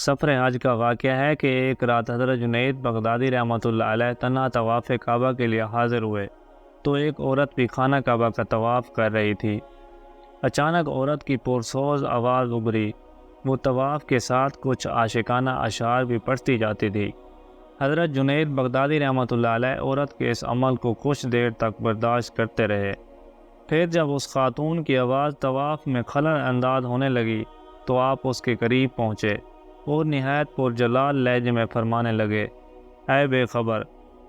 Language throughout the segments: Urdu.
سفر حج کا واقعہ ہے کہ ایک رات حضرت جنید بغدادی رحمۃ اللہ علیہ تنہا طواف کعبہ کے لیے حاضر ہوئے تو ایک عورت بھی خانہ کعبہ کا طواف کر رہی تھی۔ اچانک عورت کی پرسوز آواز ابھری۔ وہ طواف کے ساتھ کچھ عاشقانہ اشعار بھی پڑھتی جاتی تھی۔ حضرت جنید بغدادی رحمۃ اللہ علیہ عورت کے اس عمل کو کچھ دیر تک برداشت کرتے رہے۔ پھر جب اس خاتون کی آواز طواف میں خلل انداز ہونے لگی تو آپ اس کے قریب پہنچے اور نہایت پرجلال لہجے میں فرمانے لگے، اے بے خبر،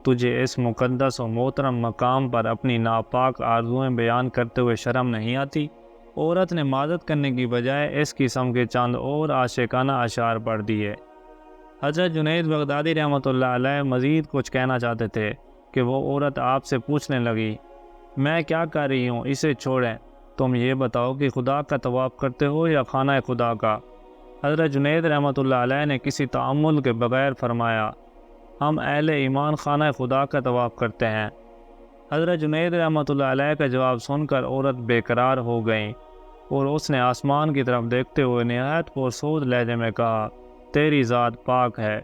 تجھے اس مقدس و محترم مقام پر اپنی ناپاک آرزوئیں بیان کرتے ہوئے شرم نہیں آتی؟ عورت نے معذرت کرنے کی بجائے اس قسم کے چند اور عاشقانہ اشعار پڑھ دیے۔ حضرت جنید بغدادی رحمۃ اللہ علیہ مزید کچھ کہنا چاہتے تھے کہ وہ عورت آپ سے پوچھنے لگی، میں کیا کر رہی ہوں، اسے چھوڑیں، تم یہ بتاؤ کہ خدا کا طواف کرتے ہو یا خانہ خدا کا؟ حضرت جنید رحمۃ اللہ علیہ نے کسی تعامل کے بغیر فرمایا، ہم اہل ایمان خانہ خدا کا طواف کرتے ہیں۔ حضرت جنید رحمۃ اللہ علیہ کا جواب سن کر عورت بے قرار ہو گئیں اور اس نے آسمان کی طرف دیکھتے ہوئے نہایت پرسود لہجے میں کہا، تیری ذات پاک ہے،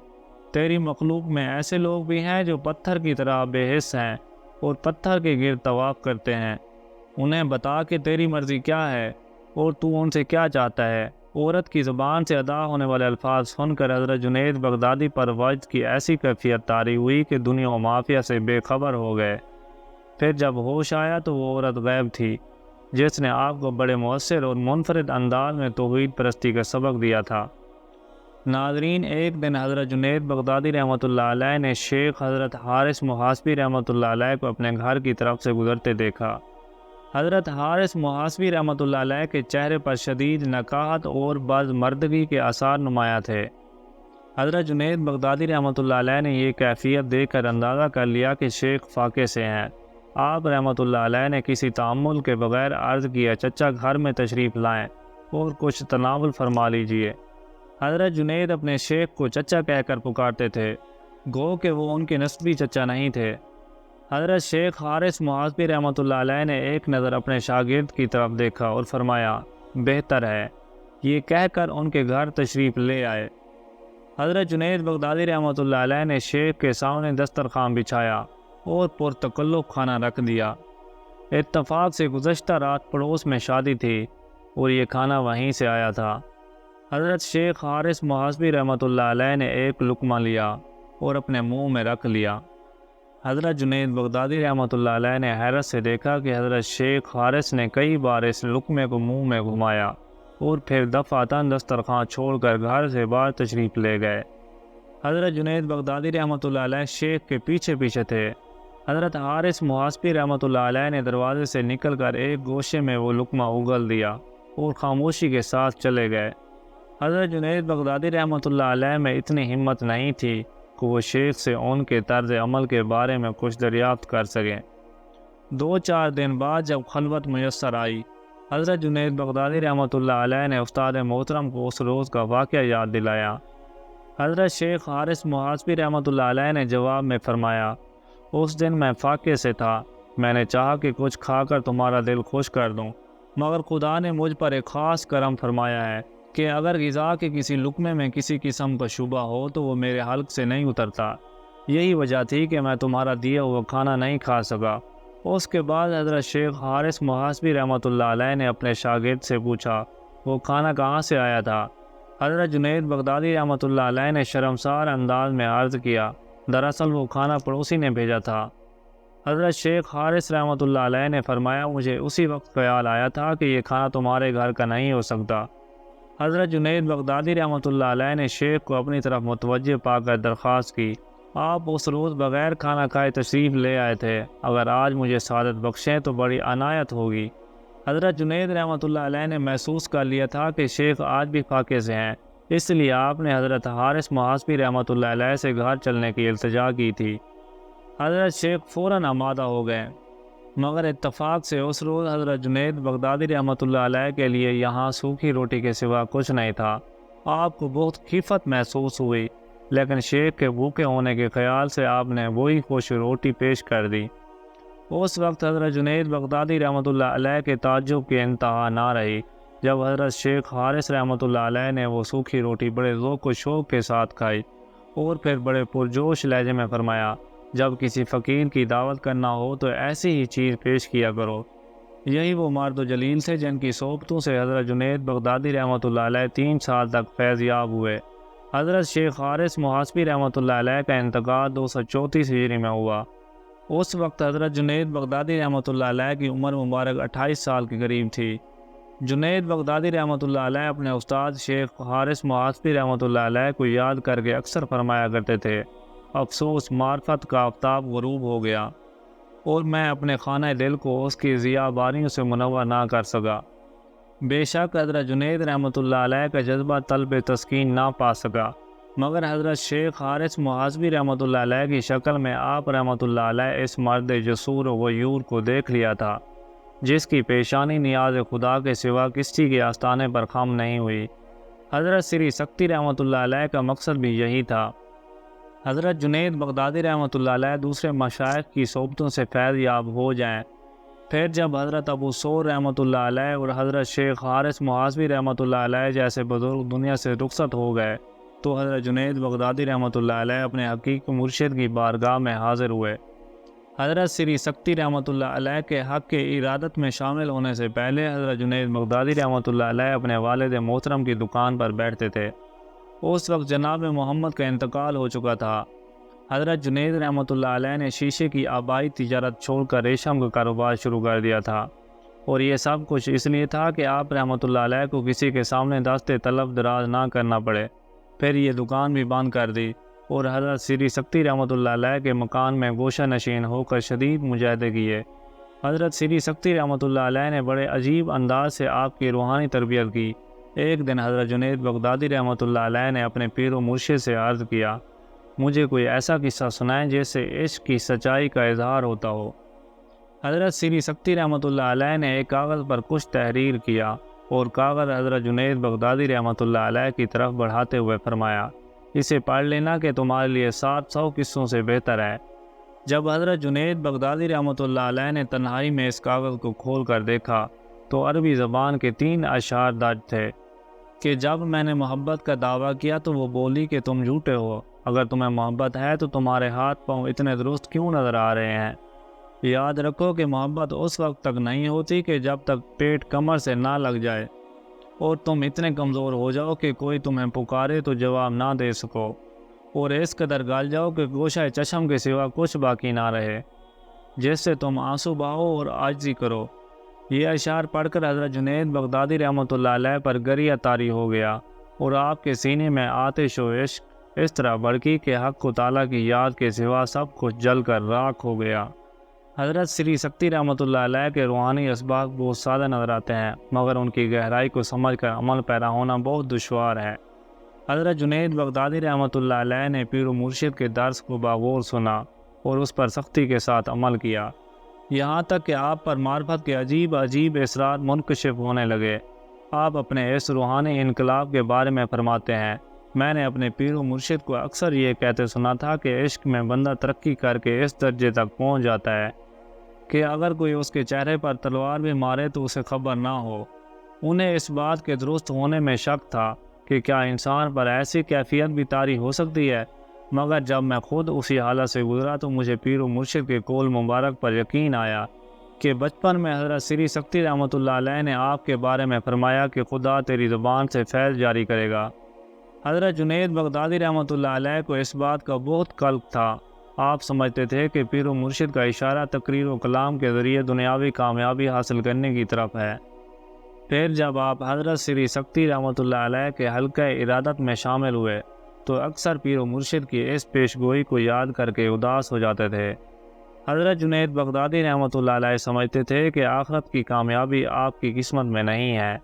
تیری مخلوق میں ایسے لوگ بھی ہیں جو پتھر کی طرح بے حس ہیں اور پتھر کے گرد طواف کرتے ہیں، انہیں بتا کہ تیری مرضی کیا ہے اور تو ان سے کیا چاہتا ہے۔ عورت کی زبان سے ادا ہونے والے الفاظ سن کر حضرت جنید بغدادی پر وجد کی ایسی کیفیت طاری ہوئی کہ دنیا و مافیا سے بے خبر ہو گئے۔ پھر جب ہوش آیا تو وہ عورت غیب تھی جس نے آپ کو بڑے مؤثر اور منفرد انداز میں توحید پرستی کا سبق دیا تھا۔ ناظرین، ایک دن حضرت جنید بغدادی رحمۃ اللہ علیہ نے شیخ حضرت حارث محاسبی رحمۃ اللہ علیہ کو اپنے گھر کی طرف سے گزرتے دیکھا۔ حضرت حارث محاسبی رحمۃ اللہ علیہ کے چہرے پر شدید نکاہت اور بزمردگی کے آثار نمایاں تھے۔ حضرت جنید بغدادی رحمۃ اللہ علیہ نے یہ کیفیت دیکھ کر اندازہ کر لیا کہ شیخ فاقے سے ہیں۔ آپ رحمۃ اللہ علیہ نے کسی تعامل کے بغیر عرض کیا، چچا گھر میں تشریف لائیں اور کچھ تناول فرما لیجئے۔ حضرت جنید اپنے شیخ کو چچا کہہ کر پکارتے تھے، گو کہ وہ ان کے نسبی چچا نہیں تھے۔ حضرت شیخ حارث محاسبی رحمۃ اللہ علیہ نے ایک نظر اپنے شاگرد کی طرف دیکھا اور فرمایا، بہتر ہے، یہ کہہ کر ان کے گھر تشریف لے آئے۔ حضرت جنید بغدادی رحمۃ اللہ علیہ نے شیخ کے سامنے دسترخوان بچھایا اور پرتکلف کھانا رکھ دیا۔ اتفاق سے گزشتہ رات پڑوس میں شادی تھی اور یہ کھانا وہیں سے آیا تھا۔ حضرت شیخ حارث محاسبی رحمۃ اللہ علیہ نے ایک لقمہ لیا اور اپنے منہ میں رکھ لیا۔ حضرت جنید بغدادی رحمۃ اللہ علیہ نے حیرت سے دیکھا کہ حضرت شیخ حارث نے کئی بار اس لقمے کو منہ میں گھمایا اور پھر دفعتاً دسترخوان چھوڑ کر گھر سے باہر تشریف لے گئے۔ حضرت جنید بغدادی رحمۃ اللہ علیہ شیخ کے پیچھے پیچھے تھے۔ حضرت حارث محاسبی رحمۃ اللہ علیہ نے دروازے سے نکل کر ایک گوشے میں وہ لقمہ اگل دیا اور خاموشی کے ساتھ چلے گئے۔ حضرت جنید بغدادی رحمۃ اللہ علیہ میں اتنی ہمت نہیں تھی کہ وہ شیخ سے ان کے طرز عمل کے بارے میں کچھ دریافت کر سکیں۔ 2-4 دن بعد جب خلوت میسر آئی، حضرت جنید بغدادی رحمۃ اللہ علیہ نے استاد محترم کو اس روز کا واقعہ یاد دلایا۔ حضرت شیخ حارث محاسبی رحمۃ اللہ علیہ نے جواب میں فرمایا، اس دن میں فاقے سے تھا، میں نے چاہا کہ کچھ کھا کر تمہارا دل خوش کر دوں، مگر خدا نے مجھ پر ایک خاص کرم فرمایا ہے کہ اگر غذا کے کسی لقمے میں کسی قسم کا شبہ ہو تو وہ میرے حلق سے نہیں اترتا۔ یہی وجہ تھی کہ میں تمہارا دیا ہوا کھانا نہیں کھا سکا۔ اس کے بعد حضرت شیخ حارث محاسبی رحمۃ اللہ علیہ نے اپنے شاگرد سے پوچھا، وہ کھانا کہاں سے آیا تھا؟ حضرت جنید بغدادی رحمۃ اللہ علیہ نے شرمسار انداز میں عرض کیا، دراصل وہ کھانا پڑوسی نے بھیجا تھا۔ حضرت شیخ حارث رحمۃ اللہ علیہ نے فرمایا، مجھے اسی وقت خیال آیا تھا کہ یہ کھانا تمہارے گھر کا نہیں ہو سکتا۔ حضرت جنید بغدادی رحمۃ اللہ علیہ نے شیخ کو اپنی طرف متوجہ پا کر درخواست کی، آپ اس روز بغیر کھانا کھائے تشریف لے آئے تھے، اگر آج مجھے سعادت بخشیں تو بڑی عنایت ہوگی۔ حضرت جنید رحمۃ اللہ علیہ نے محسوس کر لیا تھا کہ شیخ آج بھی فاقے سے ہیں، اس لیے آپ نے حضرت حارث محاسبی رحمۃ اللہ علیہ سے گھر چلنے کی التجا کی تھی۔ حضرت شیخ فوراً آمادہ ہو گئے، مگر اتفاق سے اس روز حضرت جنید بغدادی رحمۃ اللہ علیہ کے لیے یہاں سوکھی روٹی کے سوا کچھ نہیں تھا۔ آپ کو بہت خیفت محسوس ہوئی، لیکن شیخ کے بھوکے ہونے کے خیال سے آپ نے وہی خوش روٹی پیش کر دی۔ اس وقت حضرت جنید بغدادی رحمۃ اللہ علیہ کے تعجب کی انتہا نہ رہی۔ جب حضرت شیخ حارث رحمۃ اللہ علیہ نے وہ سوکھی روٹی بڑے ذوق و شوق کے ساتھ کھائی اور پھر بڑے پرجوش لہجے میں فرمایا، جب کسی فقیر کی دعوت کرنا ہو تو ایسی ہی چیز پیش کیا کرو۔ یہی وہ مرد و جلیل تھے جن کی صحبتوں سے حضرت جنید بغدادی رحمۃ اللہ علیہ 3 سال تک فیض یاب ہوئے۔ حضرت شیخ حارث محاسبی رحمۃ اللہ علیہ کا انتقال 234 ہجری میں ہوا۔ اس وقت حضرت جنید بغدادی رحمۃ اللہ علیہ کی عمر مبارک 28 سال کے قریب تھی۔ جنید بغدادی رحمۃ اللہ علیہ اپنے استاد شیخ حارث محاسبی رحمۃ اللہ علیہ کو یاد کر کے اکثر فرمایا کرتے تھے، افسوس معرفت کا آفتاب غروب ہو گیا اور میں اپنے خانہ دل کو اس کی ضیاء باریوں سے منور نہ کر سکا۔ بے شک حضرت جنید رحمۃ اللہ علیہ کا جذبہ طلب تسکین نہ پا سکا، مگر حضرت شیخ حارث محاسبی رحمۃ اللہ علیہ کی شکل میں آپ رحمۃ اللہ علیہ اس مرد جسور و غیور کو دیکھ لیا تھا، جس کی پیشانی نیاز خدا کے سوا کسی کے آستانے پر خم نہیں ہوئی۔ حضرت سری سکتی رحمۃ اللہ علیہ کا مقصد بھی یہی تھا۔ حضرت جنید بغدادی رحمۃ اللہ علیہ دوسرے مشائخ کی صحبتوں سے فیض یاب ہو جائیں، پھر جب حضرت ابو ثور رحمۃ اللہ علیہ اور حضرت شیخ حارث محاسبی رحمۃ اللہ علیہ جیسے بزرگ دنیا سے رخصت ہو گئے تو حضرت جنید بغدادی رحمۃ اللہ علیہ اپنے حقیقی مرشد کی بارگاہ میں حاضر ہوئے۔ حضرت سری سکتی رحمۃ اللہ علیہ کے حق کے ارادت میں شامل ہونے سے پہلے حضرت جنید بغدادی رحمۃ اللہ علیہ اپنے والد محترم کی دکان پر بیٹھتے تھے۔ اس وقت جناب محمد کا انتقال ہو چکا تھا۔ حضرت جنید رحمۃ اللہ علیہ نے شیشے کی آبائی تجارت چھوڑ کر ریشم کا کاروبار شروع کر دیا تھا، اور یہ سب کچھ اس لیے تھا کہ آپ رحمۃ اللہ علیہ کو کسی کے سامنے دست طلب دراز نہ کرنا پڑے۔ پھر یہ دکان بھی بند کر دی اور حضرت سری سکتی رحمۃ اللہ علیہ کے مکان میں گوشہ نشین ہو کر شدید مجاہدے کیے۔ حضرت سری سکتی رحمۃ اللہ علیہ نے بڑے عجیب انداز سے آپ کی روحانی تربیت کی۔ ایک دن حضرت جنید بغدادی رحمۃ اللہ علیہ نے اپنے پیر و مرشد سے عرض کیا، مجھے کوئی ایسا قصہ سنائیں جس سے عشق کی سچائی کا اظہار ہوتا ہو۔ حضرت سری سکتی رحمۃ اللہ علیہ نے ایک کاغذ پر کچھ تحریر کیا اور کاغذ حضرت جنید بغدادی رحمۃ اللہ علیہ کی طرف بڑھاتے ہوئے فرمایا، اسے پڑھ لینا کہ تمہارے لیے 700 قصوں سے بہتر ہے۔ جب حضرت جنید بغدادی رحمۃ اللہ علیہ نے تنہائی میں اس کاغذ کو کھول کر دیکھا تو عربی زبان کے 3 اشعار درج تھے کہ جب میں نے محبت کا دعویٰ کیا تو وہ بولی کہ تم جھوٹے ہو، اگر تمہیں محبت ہے تو تمہارے ہاتھ پاؤں اتنے درست کیوں نظر آ رہے ہیں؟ یاد رکھو کہ محبت اس وقت تک نہیں ہوتی کہ جب تک پیٹ کمر سے نہ لگ جائے اور تم اتنے کمزور ہو جاؤ کہ کوئی تمہیں پکارے تو جواب نہ دے سکو، اور اس قدر گل جاؤ کہ گوشہ چشم کے سوا کچھ باقی نہ رہے جس سے تم آنسو بہاؤ اور عاجزی کرو۔ یہ اشعار پڑھ کر حضرت جنید بغدادی رحمۃ اللہ علیہ پر گریہ طاری ہو گیا اور آپ کے سینے میں آتش و عشق اس طرح بڑکی کہ حق و تعالیٰ کی یاد کے سوا سب کچھ جل کر راکھ ہو گیا۔ حضرت سری سکتی رحمۃ اللہ علیہ کے روحانی اسباق بہت سادہ نظر آتے ہیں، مگر ان کی گہرائی کو سمجھ کر عمل پیرا ہونا بہت دشوار ہے۔ حضرت جنید بغدادی رحمۃ اللہ علیہ نے پیر و مرشد کے درس کو باغور سنا اور اس پر سختی کے ساتھ عمل کیا، یہاں تک کہ آپ پر معرفت کے عجیب اسرار منکشف ہونے لگے۔ آپ اپنے اس روحانی انقلاب کے بارے میں فرماتے ہیں، میں نے اپنے پیر و مرشد کو اکثر یہ کہتے سنا تھا کہ عشق میں بندہ ترقی کر کے اس درجے تک پہنچ جاتا ہے کہ اگر کوئی اس کے چہرے پر تلوار بھی مارے تو اسے خبر نہ ہو۔ انہیں اس بات کے درست ہونے میں شک تھا کہ کیا انسان پر ایسی کیفیت بھی طاری ہو سکتی ہے، مگر جب میں خود اسی حالت سے گزرا تو مجھے پیر و مرشد کے قول مبارک پر یقین آیا کہ بچپن میں حضرت سری سکتی رحمۃ اللہ علیہ نے آپ کے بارے میں فرمایا کہ خدا تیری زبان سے فیض جاری کرے گا۔ حضرت جنید بغدادی رحمۃ اللہ علیہ کو اس بات کا بہت قلق تھا۔ آپ سمجھتے تھے کہ پیر و مرشد کا اشارہ تقریر و کلام کے ذریعے دنیاوی کامیابی حاصل کرنے کی طرف ہے۔ پھر جب آپ حضرت سری سکتی رحمۃ اللہ علیہ کے حلقہ ارادت میں شامل ہوئے تو اکثر پیر و مرشد کی اس پیش گوئی کو یاد کر کے اداس ہو جاتے تھے۔ حضرت جنید بغدادی رحمۃ اللہ علیہ سمجھتے تھے کہ آخرت کی کامیابی آپ کی قسمت میں نہیں ہے۔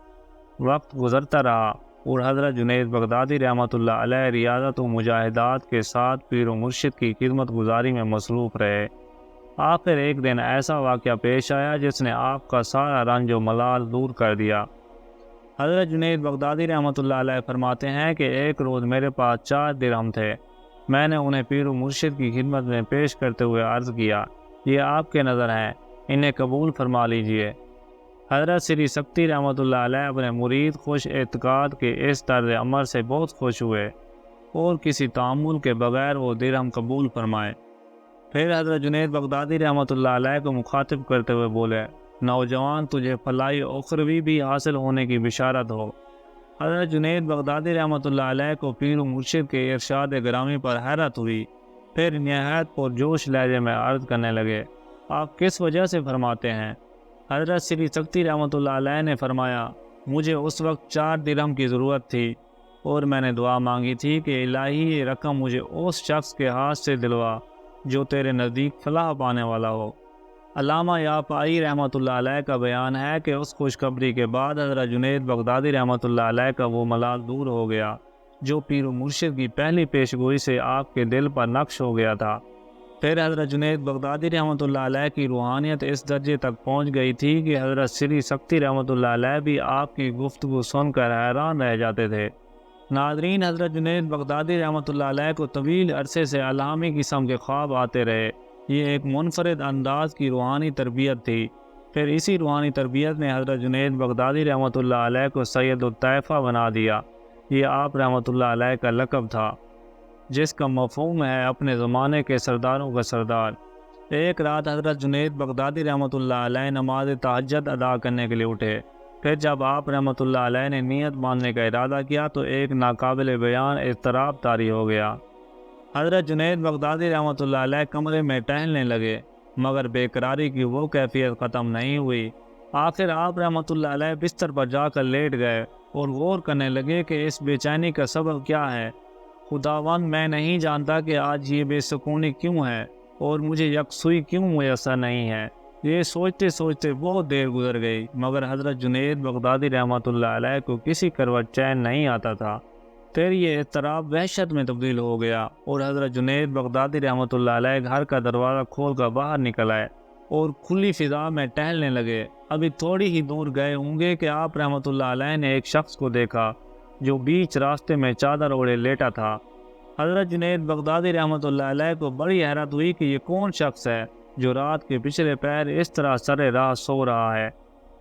وقت گزرتا رہا اور حضرت جنید بغدادی رحمۃ اللہ علیہ ریاضت و مجاہدات کے ساتھ پیر و مرشد کی خدمت گزاری میں مصروف رہے۔ آخر ایک دن ایسا واقعہ پیش آیا جس نے آپ کا سارا رنج و ملال دور کر دیا۔ حضرت جنید بغدادی رحمۃ اللہ علیہ فرماتے ہیں کہ ایک روز میرے پاس 4 درہم تھے۔ میں نے انہیں پیر و مرشد کی خدمت میں پیش کرتے ہوئے عرض کیا، یہ آپ کے نظر ہیں، انہیں قبول فرما لیجئے۔ حضرت سری سکتی رحمۃ اللہ علیہ اپنے مرید خوش اعتقاد کے اس طرز عمل سے بہت خوش ہوئے اور کسی تعامل کے بغیر وہ درہم قبول فرمائے۔ پھر حضرت جنید بغدادی رحمۃ اللہ علیہ کو مخاطب کرتے ہوئے بولے، نوجوان، تجھے فلاح اخروی بھی حاصل ہونے کی بشارت ہو۔ حضرت جنید بغدادی رحمۃ اللہ علیہ کو پیر و مرشد کے ارشاد گرامی پر حیرت ہوئی، پھر نہایت پرجوش لہجے میں عرض کرنے لگے، آپ کس وجہ سے فرماتے ہیں؟ حضرت سری سکتی رحمۃ اللہ علیہ نے فرمایا، مجھے اس وقت 4 درہم کی ضرورت تھی اور میں نے دعا مانگی تھی کہ الہی یہ رقم مجھے اس شخص کے ہاتھ سے دلوا جو تیرے نزدیک فلاح پانے والا ہو۔ علامہ یافعی رحمۃ اللہ علیہ کا بیان ہے کہ اس خوشخبری کے بعد حضرت جنید بغدادی رحمۃ اللہ علیہ کا وہ ملال دور ہو گیا جو پیر و مرشد کی پہلی پیشگوئی سے آپ کے دل پر نقش ہو گیا تھا۔ پھر حضرت جنید بغدادی رحمۃ اللہ علیہ کی روحانیت اس درجے تک پہنچ گئی تھی کہ حضرت سری سکتی رحمۃ اللہ علیہ بھی آپ کی گفتگو سن کر حیران رہ جاتے تھے۔ ناظرین، حضرت جنید بغدادی رحمۃ اللہ علیہ کو طویل عرصے سے الہامی قسم کے خواب آتے رہے۔ یہ ایک منفرد انداز کی روحانی تربیت تھی۔ پھر اسی روحانی تربیت نے حضرت جنید بغدادی رحمۃ اللہ علیہ کو سید الطائفہ بنا دیا۔ یہ آپ رحمۃ اللہ علیہ کا لقب تھا، جس کا مفہوم ہے اپنے زمانے کے سرداروں کا سردار۔ ایک رات حضرت جنید بغدادی رحمۃ اللہ علیہ نماز تہجد ادا کرنے کے لیے اٹھے۔ پھر جب آپ رحمۃ اللہ علیہ نے نیت باندھنے کا ارادہ کیا تو ایک ناقابل بیان اضطراب طاری ہو گیا۔ حضرت جنید بغدادی رحمۃ اللہ علیہ کمرے میں ٹہلنے لگے، مگر بے قراری کی وہ کیفیت ختم نہیں ہوئی۔ آخر آپ رحمۃ اللہ علیہ بستر پر جا کر لیٹ گئے اور غور کرنے لگے کہ اس بے چینی کا سبب کیا ہے۔ خداوند، میں نہیں جانتا کہ آج یہ بے سکونی کیوں ہے اور مجھے یکسوئی کیوں میسر نہیں ہے۔ یہ سوچتے سوچتے بہت دیر گزر گئی، مگر حضرت جنید بغدادی رحمۃ اللہ علیہ کو کسی کروٹ چین نہیں آتا تھا۔ پھر یہ اضطراب وحشت میں تبدیل ہو گیا اور حضرت جنید بغدادی رحمۃ اللہ علیہ گھر کا دروازہ کھول کر باہر نکل آئے اور کھلی فضا میں ٹہلنے لگے۔ ابھی تھوڑی ہی دور گئے ہوں گے کہ آپ رحمۃ اللہ علیہ نے ایک شخص کو دیکھا جو بیچ راستے میں چادر اوڑھے لیٹا تھا۔ حضرت جنید بغدادی رحمۃ اللہ علیہ کو بڑی حیرت ہوئی کہ یہ کون شخص ہے جو رات کے پچھلے پہر اس طرح سر راہ سو رہا ہے۔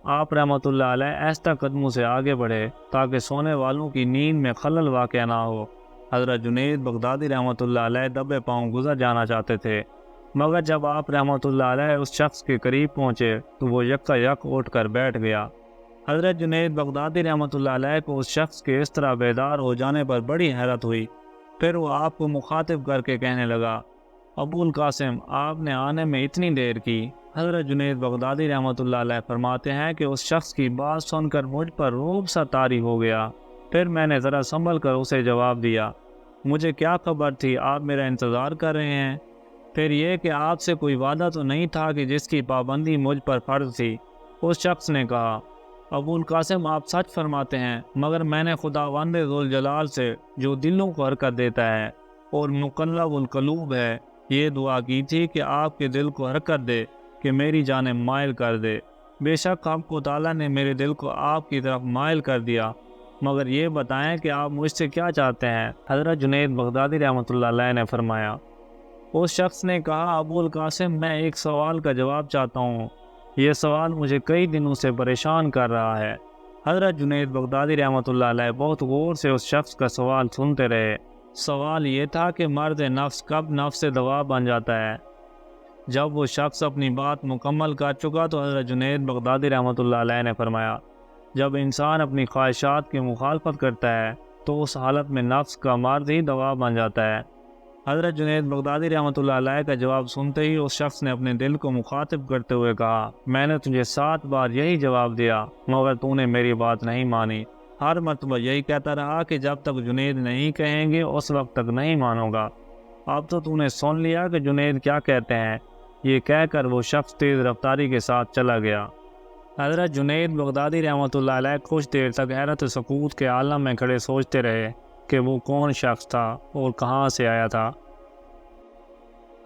آپ رحمۃ اللہ علیہ آہستہ قدموں سے آگے بڑھے تاکہ سونے والوں کی نیند میں خلل واقع نہ ہو۔ حضرت جنید بغدادی رحمۃ اللہ علیہ دبے پاؤں گزر جانا چاہتے تھے، مگر جب آپ رحمۃ اللہ علیہ اس شخص کے قریب پہنچے تو وہ یکا یک اٹھ کر بیٹھ گیا۔ حضرت جنید بغدادی رحمۃ اللہ علیہ کو اس شخص کے اس طرح بیدار ہو جانے پر بڑی حیرت ہوئی۔ پھر وہ آپ کو مخاطب کر کے کہنے لگا، ابو القاسم، آپ نے آنے میں اتنی دیر کی۔ حضرت جنید بغدادی رحمۃ اللہ علیہ فرماتے ہیں کہ اس شخص کی بات سن کر مجھ پر رعب سا طاری ہو گیا۔ پھر میں نے ذرا سنبھل کر اسے جواب دیا، مجھے کیا خبر تھی آپ میرا انتظار کر رہے ہیں؟ پھر یہ کہ آپ سے کوئی وعدہ تو نہیں تھا کہ جس کی پابندی مجھ پر فرض تھی؟ اس شخص نے کہا، ابو القاسم، آپ سچ فرماتے ہیں، مگر میں نے خداوند ذوالجلال سے جو دلوں کو حرکت دیتا ہے اور مقلب القلوب ہے یہ دعا کی تھی کہ آپ کے دل کو حرکت دے کہ میری جانب مائل کر دے۔ بے شک حق کو تعالیٰ نے میرے دل کو آپ کی طرف مائل کر دیا، مگر یہ بتائیں کہ آپ مجھ سے کیا چاہتے ہیں؟ حضرت جنید بغدادی رحمۃ اللہ علیہ نے فرمایا۔ اس شخص نے کہا، ابو القاسم، میں ایک سوال کا جواب چاہتا ہوں، یہ سوال مجھے کئی دنوں سے پریشان کر رہا ہے۔ حضرت جنید بغدادی رحمۃ اللہ علیہ بہت غور سے اس شخص کا سوال سنتے رہے۔ سوال یہ تھا کہ مرد نفس کب نفس دوا بن جاتا ہے؟ جب وہ شخص اپنی بات مکمل کر چکا تو حضرت جنید بغدادی رحمۃ اللہ علیہ نے فرمایا، جب انسان اپنی خواہشات کی مخالفت کرتا ہے تو اس حالت میں نفس کا مرد ہی دوا بن جاتا ہے۔ حضرت جنید بغدادی رحمۃ اللہ علیہ کا جواب سنتے ہی اس شخص نے اپنے دل کو مخاطب کرتے ہوئے کہا، میں نے تجھے 7 بار یہی جواب دیا مگر تو نے میری بات نہیں مانی۔ ہر مرتبہ یہی کہتا رہا کہ جب تک جنید نہیں کہیں گے اس وقت تک نہیں مانوں گا۔ اب تو نے سن لیا کہ جنید کیا کہتے ہیں۔ یہ کہہ کر وہ شخص تیز رفتاری کے ساتھ چلا گیا۔ حضرت جنید بغدادی رحمۃ اللہ علیہ کچھ دیر تک حیرت و سکوت کے عالم میں کھڑے سوچتے رہے کہ وہ کون شخص تھا اور کہاں سے آیا تھا۔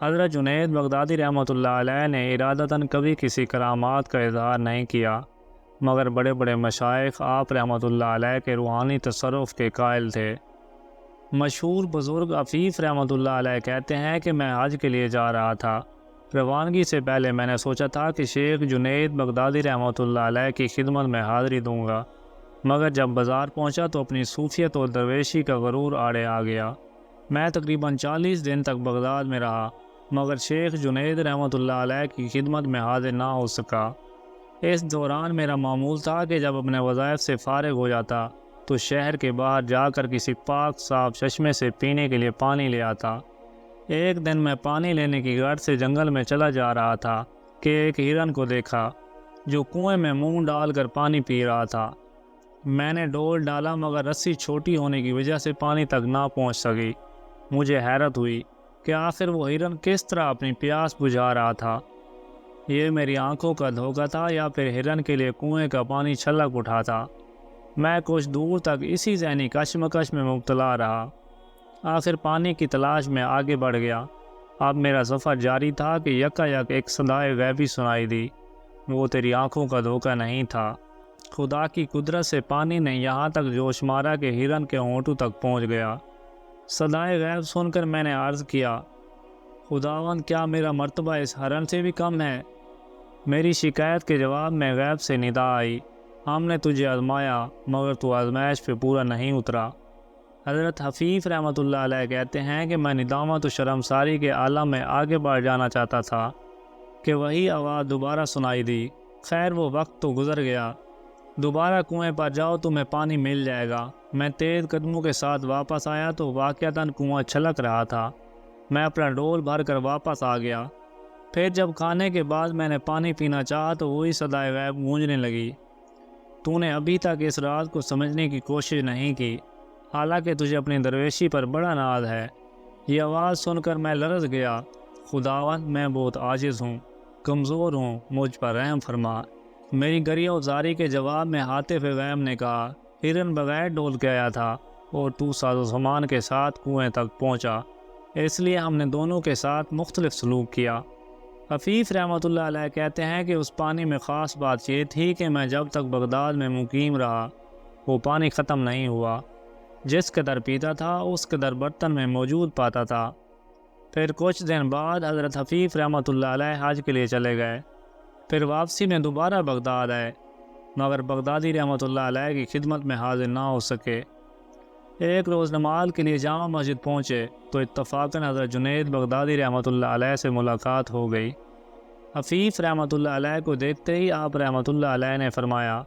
حضرت جنید بغدادی رحمۃ اللہ علیہ نے ارادتاً کبھی کسی کرامات کا اظہار نہیں کیا، مگر بڑے بڑے مشائخ آپ رحمۃ اللہ علیہ کے روحانی تصرف کے قائل تھے۔ مشہور بزرگ عفیف رحمۃ اللہ علیہ کہتے ہیں کہ میں حج کے لیے جا رہا تھا۔ روانگی سے پہلے میں نے سوچا تھا کہ شیخ جنید بغدادی رحمۃ اللہ علیہ کی خدمت میں حاضری دوں گا، مگر جب بازار پہنچا تو اپنی صوفیت اور درویشی کا غرور آڑے آ گیا۔ میں تقریباً 40 دن تک بغداد میں رہا، مگر شیخ جنید رحمۃ اللہ علیہ کی خدمت میں حاضر نہ ہو سکا۔ اس دوران میرا معمول تھا کہ جب اپنے وظائف سے فارغ ہو جاتا تو شہر کے باہر جا کر کسی پاک صاف چشمے سے پینے کے لیے پانی لے آتا۔ ایک دن میں پانی لینے کی غرض سے جنگل میں چلا جا رہا تھا کہ ایک ہرن کو دیکھا جو کنویں میں منہ ڈال کر پانی پی رہا تھا۔ میں نے ڈول ڈالا مگر رسی چھوٹی ہونے کی وجہ سے پانی تک نہ پہنچ سکی۔ مجھے حیرت ہوئی کہ آخر وہ ہرن کس طرح اپنی پیاس بجھا رہا تھا۔ یہ میری آنکھوں کا دھوکہ تھا یا پھر ہرن کے لیے کنویں کا پانی چھلک اٹھا تھا۔ میں کچھ دور تک اسی ذہنی کشمکش میں مبتلا رہا۔ آخر پانی کی تلاش میں آگے بڑھ گیا۔ اب میرا سفر جاری تھا کہ یکایک ایک صدائے غیبی سنائی دی۔ وہ تیری آنکھوں کا دھوکہ نہیں تھا۔ خدا کی قدرت سے پانی نے یہاں تک جوش مارا کہ ہرن کے ہونٹوں تک پہنچ گیا۔ صدائے غیب سن کر میں نے عرض کیا، خداوند کیا میرا مرتبہ اس ہرن سے بھی کم ہے؟ میری شکایت کے جواب میں غیب سے ندا آئی، ہم نے تجھے آزمایا مگر تو آزمائش پہ پورا نہیں اترا۔ حضرت حفیظ رحمۃ اللہ علیہ کہتے ہیں کہ میں ندامت و شرمساری کے عالم میں آگے بڑھ جانا چاہتا تھا کہ وہی آواز دوبارہ سنائی دی۔ خیر وہ وقت تو گزر گیا۔ دوبارہ کنویں پر جاؤ تمہیں پانی مل جائے گا۔ میں تیز قدموں کے ساتھ واپس آیا تو واقعتاً کنواں چھلک رہا تھا۔ میں اپنا ڈول بھر کر واپس آ گیا۔ پھر جب کھانے کے بعد میں نے پانی پینا چاہا تو وہی صدائے غیب گونجنے لگی، تو نے ابھی تک اس راز کو سمجھنے کی کوشش نہیں کی، حالانکہ تجھے اپنی درویشی پر بڑا ناز ہے۔ یہ آواز سن کر میں لرز گیا، خداوند میں بہت عاجز ہوں، کمزور ہوں، مجھ پر رحم فرما۔ میری گریہ و زاری کے جواب میں حاطف غیب نے کہا، ہرن بغیر ڈول کے آیا تھا اور تو ساز و سامان کے ساتھ کنویں تک پہنچا، اس لیے ہم نے دونوں کے ساتھ مختلف سلوک کیا۔ حفیظ رحمۃ اللہ علیہ کہتے ہیں کہ اس پانی میں خاص بات یہ تھی کہ میں جب تک بغداد میں مقیم رہا وہ پانی ختم نہیں ہوا۔ جس قدر پیتا تھا اس قدر برتن میں موجود پاتا تھا۔ پھر کچھ دن بعد حضرت حفیظ رحمۃ اللہ علیہ حج کے لیے چلے گئے۔ پھر واپسی میں دوبارہ بغداد آئے، مگر بغدادی رحمۃ اللہ علیہ کی خدمت میں حاضر نہ ہو سکے۔ ایک روز نماز کے لیے جامع مسجد پہنچے تو اتفاقاً حضرت جنید بغدادی رحمۃ اللہ علیہ سے ملاقات ہو گئی۔ حفیظ رحمۃ اللہ علیہ کو دیکھتے ہی آپ رحمۃ اللہ علیہ نے فرمایا،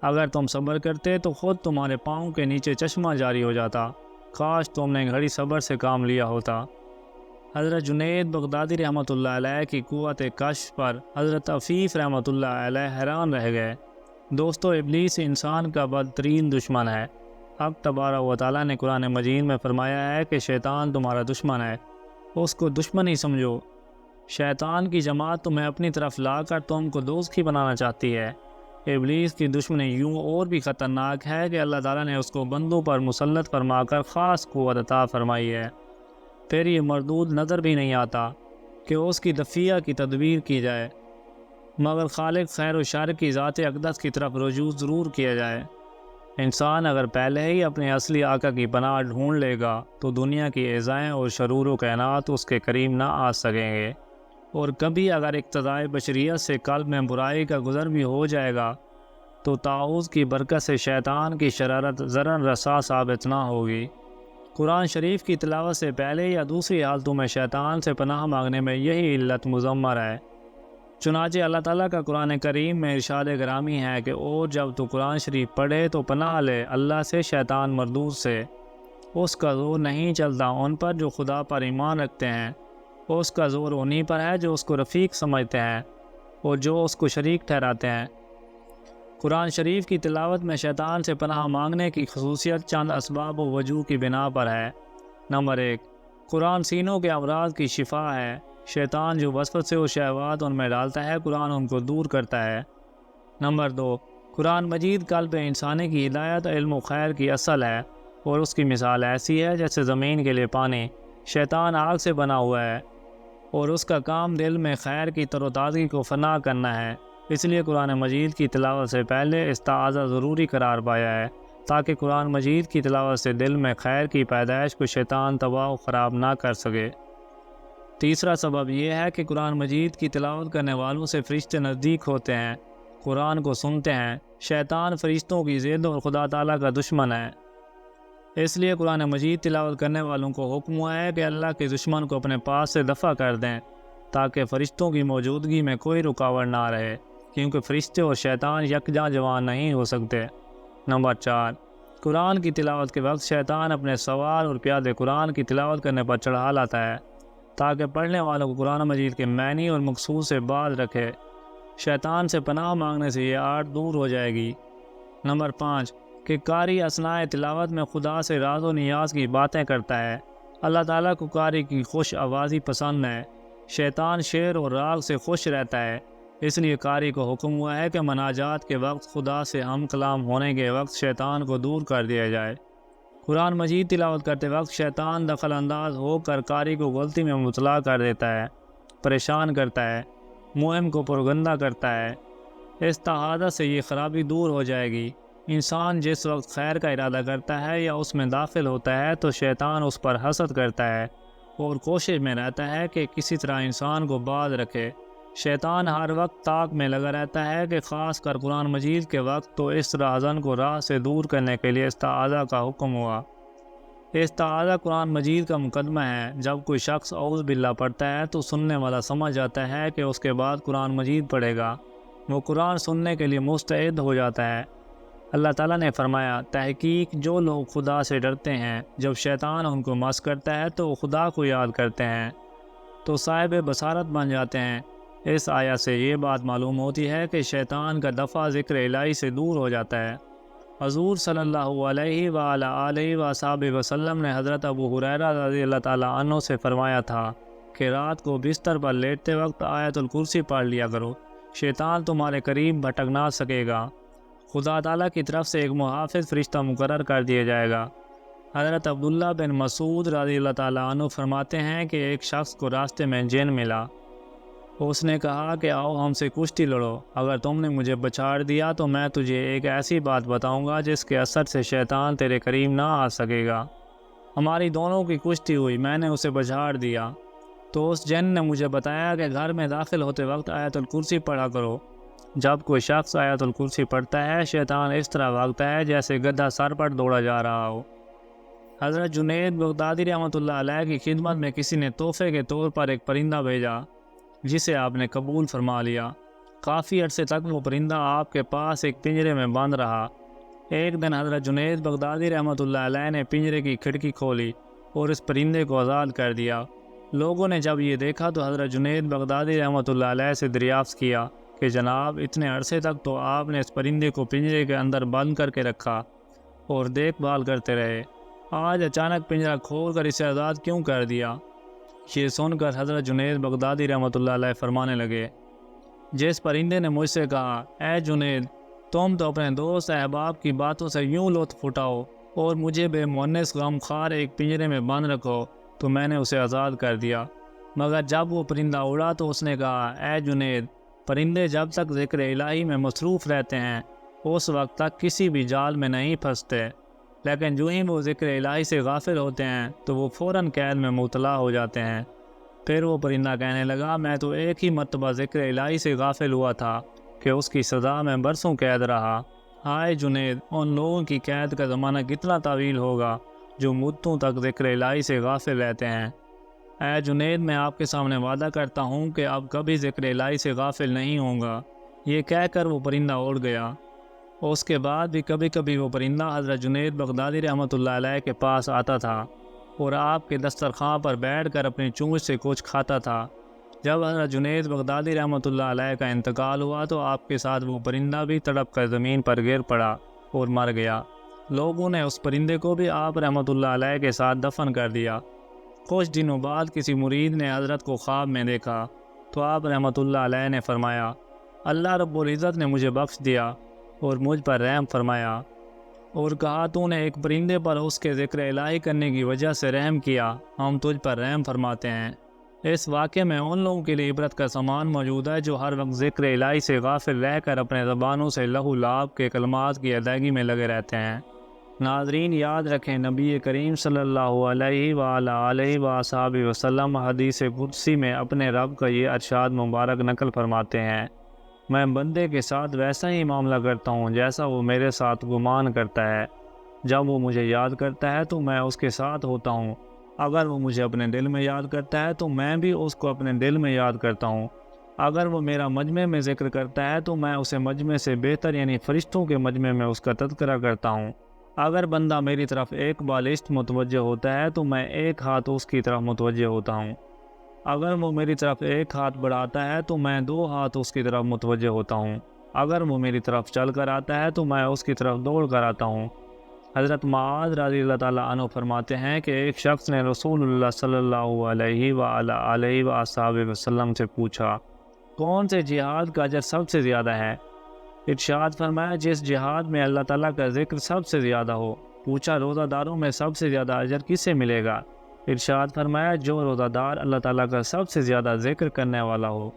اگر تم صبر کرتے تو خود تمہارے پاؤں کے نیچے چشمہ جاری ہو جاتا، کاش تم نے گھڑی صبر سے کام لیا ہوتا۔ حضرت جنید بغدادی رحمۃ اللہ علیہ کی قوت کشف پر حضرت حفیظ رحمۃ اللہ علیہ حیران رہ گئے۔ دوستو، ابلیس انسان کا بدترین دشمن ہے۔ اب تبارک و تعالیٰ نے قرآن مجید میں فرمایا ہے کہ شیطان تمہارا دشمن ہے، اس کو دشمن ہی سمجھو۔ شیطان کی جماعت تمہیں اپنی طرف لا کر تم کو دوست ہی بنانا چاہتی ہے۔ ابلیس کی دشمنی یوں اور بھی خطرناک ہے کہ اللہ تعالیٰ نے اس کو بندوں پر مسلط فرما کر خاص قوت عطا فرمائی ہے۔ پھر یہ مردود نظر بھی نہیں آتا کہ اس کی دفیہ کی تدبیر کی جائے، مگر خالق خیر و شر کی ذات اقدس کی طرف رجوع ضرور کیا جائے۔ انسان اگر پہلے ہی اپنے اصلی آقا کی پناہ ڈھونڈ لے گا تو دنیا کی ایذائیں اور شرور و کائنات اس کے قریب نہ آ سکیں گے، اور کبھی اگر اقتدائے بشریت سے قلب میں برائی کا گزر بھی ہو جائے گا تو تعوذ کی برکت سے شیطان کی شرارت ذرن رسا ثابت نہ ہوگی۔ قرآن شریف کی تلاوت سے پہلے یا دوسری حالتوں میں شیطان سے پناہ مانگنے میں یہی علت مضمر ہے۔ چنانچہ اللہ تعالیٰ کا قرآن کریم میں ارشاد گرامی ہے کہ اور جب تو قرآن شریف پڑھے تو پناہ لے اللہ سے شیطان مردود سے۔ اس کا زور نہیں چلتا ان پر جو خدا پر ایمان رکھتے ہیں، اس کا زور انہی پر ہے جو اس کو رفیق سمجھتے ہیں اور جو اس کو شریک ٹھہراتے ہیں۔ قرآن شریف کی تلاوت میں شیطان سے پناہ مانگنے کی خصوصیت چند اسباب و وجوہ کی بنا پر ہے۔ نمبر 1، قرآن سینوں کے امراض کی شفا ہے۔ شیطان جو وسوسے و شہوات ان میں ڈالتا ہے قرآن ان کو دور کرتا ہے۔ نمبر 2، قرآن مجید قلب انسانی کی ہدایت علم و خیر کی اصل ہے، اور اس کی مثال ایسی ہے جیسے زمین کے لیے پانی۔ شیطان آگ سے بنا ہوا ہے اور اس کا کام دل میں خیر کی تر و تازگی کو فنا کرنا ہے، اس لیے قرآن مجید کی تلاوت سے پہلے استعاذہ ضروری قرار پایا ہے، تاکہ قرآن مجید کی تلاوت سے دل میں خیر کی پیدائش کو شیطان تباہ و خراب نہ کر سکے۔ تیسرا سبب یہ ہے کہ قرآن مجید کی تلاوت کرنے والوں سے فرشتے نزدیک ہوتے ہیں، قرآن کو سنتے ہیں۔ شیطان فرشتوں کی ضد اور خدا تعالیٰ کا دشمن ہے، اس لیے قرآن مجید تلاوت کرنے والوں کو حکم ہوا ہے کہ اللہ کے دشمن کو اپنے پاس سے دفع کر دیں تاکہ فرشتوں کی موجودگی میں کوئی رکاوٹ نہ رہے، کیونکہ فرشتے اور شیطان یکجا جوان نہیں ہو سکتے۔ نمبر 4، قرآن کی تلاوت کے وقت شیطان اپنے سوار اور پیادے قرآن کی تلاوت کرنے پر چڑھا لاتا ہے تاکہ پڑھنے والوں کو قرآن مجید کے معنی اور مقصود سے باز رکھے۔ شیطان سے پناہ مانگنے سے یہ آرٹ دور ہو جائے گی۔ نمبر 5، کہ قاری اثناء تلاوت میں خدا سے راز و نیاز کی باتیں کرتا ہے۔ اللہ تعالیٰ کو قاری کی خوش آوازی پسند ہے۔ شیطان شعر اور راگ سے خوش رہتا ہے، اس لیے قاری کو حکم ہوا ہے کہ مناجات کے وقت خدا سے ہم کلام ہونے کے وقت شیطان کو دور کر دیا جائے۔ قرآن مجید تلاوت کرتے وقت شیطان دخل انداز ہو کر قاری کو غلطی میں مبتلا کر دیتا ہے، پریشان کرتا ہے، مہم کو پرگندہ کرتا ہے۔ اس تحادث سے یہ خرابی دور ہو جائے گی۔ انسان جس وقت خیر کا ارادہ کرتا ہے یا اس میں داخل ہوتا ہے تو شیطان اس پر حسد کرتا ہے اور کوشش میں رہتا ہے کہ کسی طرح انسان کو باز رکھے۔ شیطان ہر وقت طاق میں لگا رہتا ہے کہ خاص کر قرآن مجید کے وقت تو اس راہزن کو راہ سے دور کرنے کے لیے استعاذہ کا حکم ہوا۔ استعاذہ قرآن مجید کا مقدمہ ہے۔ جب کوئی شخص اعوذ باللہ پڑھتا ہے تو سننے والا سمجھ جاتا ہے کہ اس کے بعد قرآن مجید پڑھے گا، وہ قرآن سننے کے لیے مستعد ہو جاتا ہے۔ اللہ تعالیٰ نے فرمایا، تحقیق جو لوگ خدا سے ڈرتے ہیں جب شیطان ان کو مس کرتا ہے تو وہ خدا کو یاد کرتے ہیں تو صاحب بصارت بن جاتے ہیں۔ اس آیت سے یہ بات معلوم ہوتی ہے کہ شیطان کا دفع ذکر الہی سے دور ہو جاتا ہے۔ حضور صلی اللہ علیہ وآلہ آلہ وصحبہ وسلم نے حضرت ابو ہریرہ رضی اللہ تعالیٰ عنہ سے فرمایا تھا کہ رات کو بستر پر لیٹتے وقت آیت الکرسی پڑھ لیا کرو، شیطان تمہارے قریب بھٹک نہ سکے گا۔ خدا تعالیٰ کی طرف سے ایک محافظ فرشتہ مقرر کر دیا جائے گا۔ حضرت عبداللہ بن مسعود رضی اللہ تعالیٰ عنہ فرماتے ہیں کہ ایک شخص کو راستے میں جن ملا، اس نے کہا کہ آؤ ہم سے کشتی لڑو، اگر تم نے مجھے بچاڑ دیا تو میں تجھے ایک ایسی بات بتاؤں گا جس کے اثر سے شیطان تیرے قریب نہ آ سکے گا۔ ہماری دونوں کی کشتی ہوئی، میں نے اسے بچاڑ دیا تو اس جن نے مجھے بتایا کہ گھر میں داخل ہوتے وقت آیت الکرسی پڑھا کرو۔ جب کوئی شخص آیت الکرسی پڑھتا ہے شیطان اس طرح بھاگتا ہے جیسے گدھا سر پر دوڑا جا رہا ہو۔ حضرت جنید بغدادی رحمۃ اللہ علیہ کی خدمت میں کسی نے تحفے کے طور پر ایک پرندہ بھیجا جسے آپ نے قبول فرما لیا۔ کافی عرصے تک وہ پرندہ آپ کے پاس ایک پنجرے میں بند رہا۔ ایک دن حضرت جنید بغدادی رحمۃ اللہ علیہ نے پنجرے کی کھڑکی کھولی اور اس پرندے کو آزاد کر دیا۔ لوگوں نے جب یہ دیکھا تو حضرت جنید بغدادی رحمۃ اللہ علیہ سے دریافت کیا کہ جناب اتنے عرصے تک تو آپ نے اس پرندے کو پنجرے کے اندر بند کر کے رکھا اور دیکھ بھال کرتے رہے، آج اچانک پنجرہ کھول کر اسے آزاد کیوں کر دیا؟ یہ سن کر حضرت جنید بغدادی رحمۃ اللہ علیہ فرمانے لگے، جس پرندے نے مجھ سے کہا اے جنید تم تو اپنے دوست احباب کی باتوں سے یوں لطف اٹھاؤ اور مجھے بے مونس غم خوار ایک پنجرے میں بند رکھو، تو میں نے اسے آزاد کر دیا۔ مگر جب وہ پرندہ اڑا تو اس نے کہا اے جنید پرندے جب تک ذکر الہی میں مصروف رہتے ہیں اس وقت تک کسی بھی جال میں نہیں پھنستے، لیکن جو ہی وہ ذکر الہی سے غافل ہوتے ہیں تو وہ فوراً قید میں مبتلا ہو جاتے ہیں۔ پھر وہ پرندہ کہنے لگا میں تو ایک ہی مرتبہ ذکر الہی سے غافل ہوا تھا کہ اس کی سزا میں برسوں قید رہا۔ ہائے جنید ان لوگوں کی قید کا زمانہ کتنا طویل ہوگا جو مدتوں تک ذکر الہی سے غافل رہتے ہیں۔ اے جنید میں آپ کے سامنے وعدہ کرتا ہوں کہ اب کبھی ذکر الہی سے غافل نہیں ہوں گا۔ یہ کہہ کر وہ پرندہ اڑ گیا۔ اس کے بعد بھی کبھی کبھی وہ پرندہ حضرت جنید بغدادی رحمۃ اللہ علیہ کے پاس آتا تھا اور آپ کے دسترخوان پر بیٹھ کر اپنی چونچ سے کچھ کھاتا تھا۔ جب حضرت جنید بغدادی رحمۃ اللہ علیہ کا انتقال ہوا تو آپ کے ساتھ وہ پرندہ بھی تڑپ کر زمین پر گر پڑا اور مر گیا۔ لوگوں نے اس پرندے کو بھی آپ رحمۃ اللہ علیہ کے ساتھ دفن کر دیا۔ کچھ دنوں بعد کسی مرید نے حضرت کو خواب میں دیکھا تو آپ رحمۃ اللہ علیہ نے فرمایا اللہ رب العزت نے مجھے بخش دیا اور مجھ پر رحم فرمایا، اور کہا تو نے ایک پرندے پر اس کے ذکر الہی کرنے کی وجہ سے رحم کیا، ہم تجھ پر رحم فرماتے ہیں۔ اس واقعے میں ان لوگوں کے لیے عبرت کا سامان موجود ہے جو ہر وقت ذکر الہی سے غافل رہ کر اپنے زبانوں سے لہو لعاب کے کلمات کی ادائیگی میں لگے رہتے ہیں۔ ناظرین یاد رکھیں، نبی کریم صلی اللہ علیہ وآلہ وآلہ وسلم حدیث قدسی میں اپنے رب کا یہ ارشاد مبارک نقل فرماتے ہیں، میں بندے کے ساتھ ویسا ہی معاملہ کرتا ہوں جیسا وہ میرے ساتھ گمان کرتا ہے۔ جب وہ مجھے یاد کرتا ہے تو میں اس کے ساتھ ہوتا ہوں، اگر وہ مجھے اپنے دل میں یاد کرتا ہے تو میں بھی اس کو اپنے دل میں یاد کرتا ہوں۔ اگر وہ میرا مجمع میں ذکر کرتا ہے تو میں اسے مجمع سے بہتر یعنی فرشتوں کے مجمع میں اس کا تذکرہ کرتا ہوں۔ اگر بندہ میری طرف ایک بالشت متوجہ ہوتا ہے تو میں ایک ہاتھ اس کی طرف متوجہ ہوتا ہوں۔ اگر وہ میری طرف ایک ہاتھ بڑھاتا ہے تو میں دو ہاتھ اس کی طرف متوجہ ہوتا ہوں۔ اگر وہ میری طرف چل کر آتا ہے تو میں اس کی طرف دوڑ کر آتا ہوں۔ حضرت معاذ رضی اللہ تعالیٰ عنہ فرماتے ہیں کہ ایک شخص نے رسول اللہ صلی اللہ علیہ وآلہ وآلہ وسلم سے پوچھا، کون سے جہاد کا اجر سب سے زیادہ ہے؟ ارشاد فرمایا، جس جہاد میں اللہ تعالیٰ کا ذکر سب سے زیادہ ہو۔ پوچھا، روزہ داروں میں سب سے زیادہ اجر کسے ملے گا؟ ارشاد فرمایا، جو روزہ دار اللہ تعالیٰ کا سب سے زیادہ ذکر کرنے والا ہو۔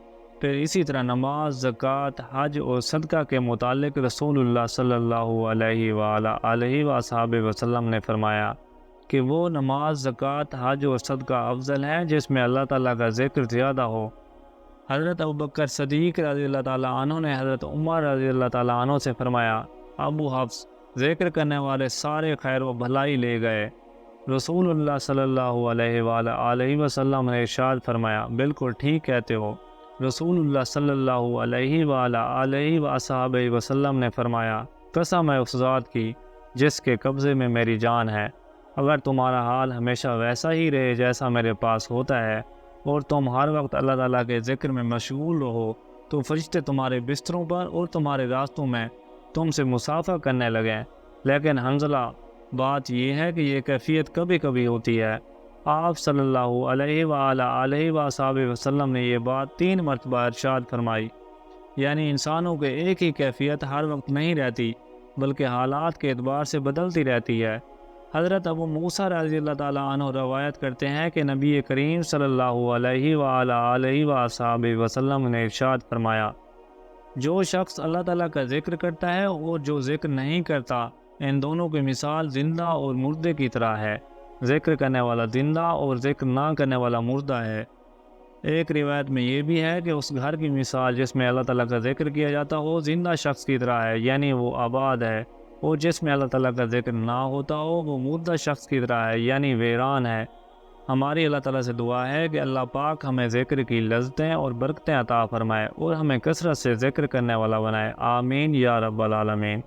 پھر اسی طرح نماز، زکوٰۃ، حج اور صدقہ کے متعلق رسول اللہ صلی اللہ علیہ وآلہ وآلہ وسلم نے فرمایا کہ وہ نماز، زکوٰۃ، حج اور صدقہ افضل ہے جس میں اللہ تعالیٰ کا ذکر زیادہ ہو۔ حضرت ابوبکر صدیق رضی اللہ تعالیٰ عنہ نے حضرت عمر رضی اللہ تعالیٰ عنہ سے فرمایا، ابو حفص، ذکر کرنے والے سارے خیر و بھلائی لے گئے۔ رسول اللہ صلی اللہ علیہ وآلہ وسلم نے ارشاد فرمایا، بالکل ٹھیک کہتے ہو۔ رسول اللہ صلی اللہ علیہ وآلہ وآلہ وسلم نے فرمایا، قسم ہے اس ذات کی جس کے قبضے میں میری جان ہے، اگر تمہارا حال ہمیشہ ویسا ہی رہے جیسا میرے پاس ہوتا ہے اور تم ہر وقت اللہ تعالیٰ کے ذکر میں مشغول رہو تو فرشتے تمہارے بستروں پر اور تمہارے راستوں میں تم سے مسافہ کرنے لگیں۔ لیکن حنظلہ، بات یہ ہے کہ یہ کیفیت کبھی کبھی ہوتی ہے۔ آپ صلی اللہ علیہ وآلہ وسلم نے یہ بات 3 مرتبہ ارشاد فرمائی، یعنی انسانوں کے ایک ہی کیفیت ہر وقت نہیں رہتی بلکہ حالات کے اعتبار سے بدلتی رہتی ہے۔ حضرت ابو موسیٰ رضی اللہ تعالیٰ عنہ روایت کرتے ہیں کہ نبی کریم صلی اللہ علیہ وآلہ وآلہ وسلم نے ارشاد فرمایا، جو شخص اللہ تعالیٰ کا ذکر کرتا ہے اور جو ذکر نہیں کرتا، ان دونوں کی مثال زندہ اور مردے کی طرح ہے۔ ذکر کرنے والا زندہ اور ذکر نہ کرنے والا مردہ ہے۔ ایک روایت میں یہ بھی ہے کہ اس گھر کی مثال جس میں اللہ تعالیٰ کا ذکر کیا جاتا ہو زندہ شخص کی طرح ہے، یعنی وہ آباد ہے، اور جس میں اللہ تعالیٰ کا ذکر نہ ہوتا ہو وہ مردہ شخص کی طرح ہے، یعنی ویران ہے۔ ہماری اللہ تعالیٰ سے دعا ہے کہ اللہ پاک ہمیں ذکر کی لذتیں اور برکتیں عطا فرمائے اور ہمیں کثرت سے ذکر کرنے والا بنائے۔ آمین یا رب العالمین۔